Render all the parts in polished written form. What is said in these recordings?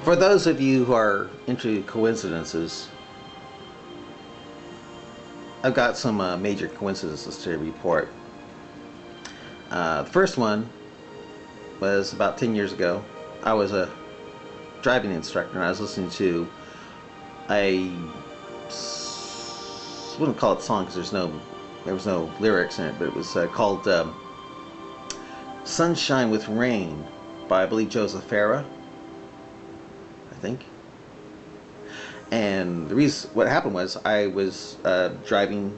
For those of you who are into coincidences, I've got some major coincidences to report. The first one was about 10 years ago. I was a driving instructor and I was listening to a, I wouldn't call it song because there was no lyrics in it, but it was called Sunshine with Rain by, I believe, Joseph Farah, I think. And the reason, what happened was, I was driving,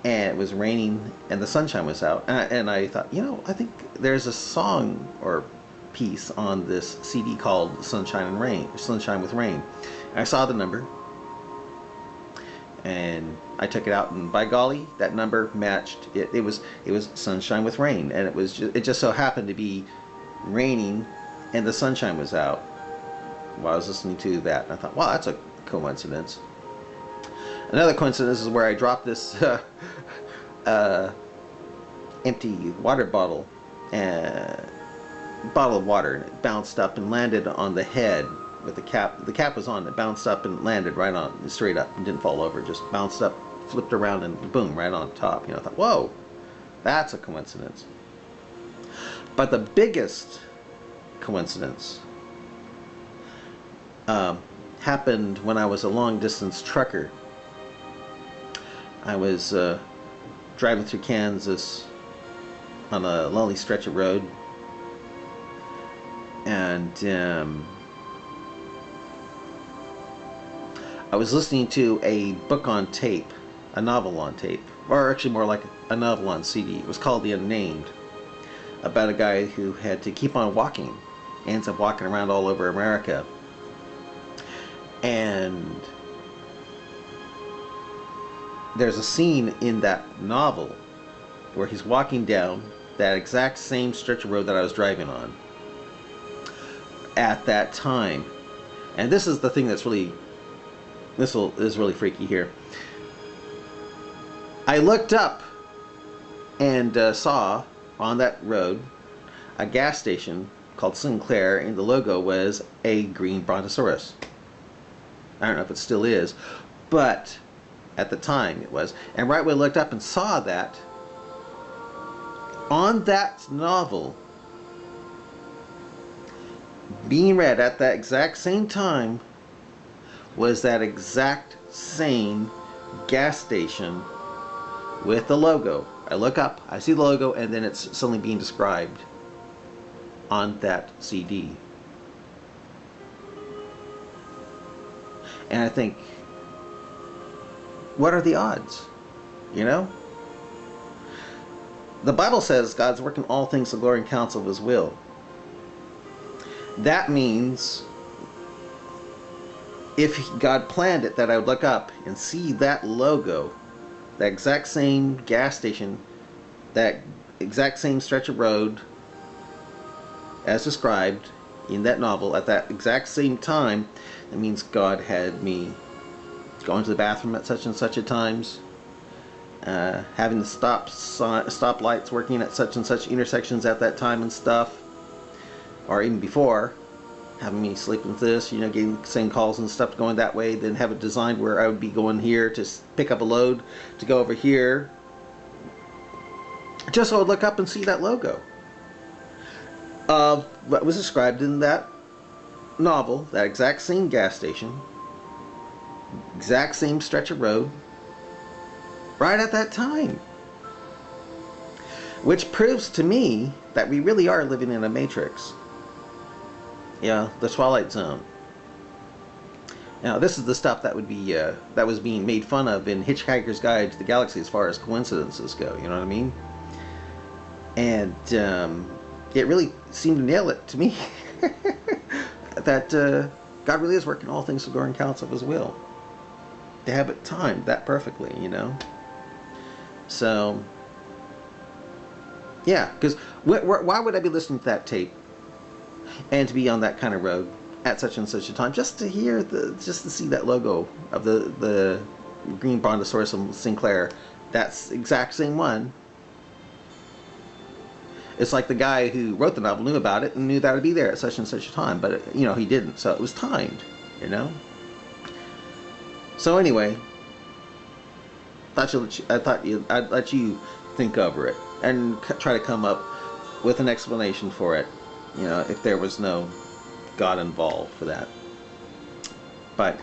and it was raining, and the sunshine was out, and I thought, I think there's a song or piece on this CD called Sunshine and Rain, Sunshine with Rain. And I saw the number, and I took it out, and by golly, that number matched it. It was Sunshine with Rain, and it just so happened to be raining, and the sunshine was out while I was listening to that. And I thought, wow, that's a coincidence. Another coincidence is where I dropped this empty water bottle, bottle of water, and it bounced up and landed on the head with the cap. The cap was on. It bounced up and landed right on, straight up, and didn't fall over. Just bounced up, flipped around, and boom, right on top. I thought, whoa, that's a coincidence. But the biggest coincidence happened when I was a long-distance trucker. I was driving through Kansas on a lonely stretch of road, and I was listening to a book on tape, a novel on tape, or actually more like a novel on CD. It was called The Unnamed, about a guy who had to keep on walking, ends up walking around all over America. And there's a scene in that novel where he's walking down that exact same stretch of road that I was driving on at that time. And this is the thing that's really, is really freaky here. I looked up and saw on that road a gas station called Sinclair, and the logo was a green brontosaurus. I don't know if it still is, but at the time it was. And right when I looked up and saw that, on that novel being read at that exact same time was that exact same gas station with the logo. I look up, I see the logo, and then it's suddenly being described on that CD. And I think, what are the odds? The Bible says God's working all things to the glory and counsel of His will. That means if God planned it, that I would look up and see that logo, that exact same gas station, that exact same stretch of road as described in that novel at that exact same time, that means God had me going to the bathroom at such and such a times, having the stop lights working at such and such intersections at that time and stuff, or even before, having me sleep with this, getting same calls and stuff going that way, then have it designed where I would be going here to pick up a load to go over here, just so I would look up and see that logo of what was described in that novel, that exact same gas station, exact same stretch of road, right at that time. Which proves to me that we really are living in a matrix. The Twilight Zone. Now, this is the stuff that would be that was being made fun of in Hitchhiker's Guide to the Galaxy as far as coincidences go. You know what I mean? And it really seemed to nail it to me that God really is working all things to the glory and counsel of His will. To have it timed that perfectly, So, yeah, because why would I be listening to that tape and to be on that kind of road at such and such a time just to hear just to see that logo of the green brontosaurus from Sinclair, that's exact same one. It's like the guy who wrote the novel knew about it and knew that it would be there at such and such a time, but you know, he didn't. So it was timed, you know. So anyway, I'd let you think over it and try to come up with an explanation for it. You know, if there was no God involved for that. But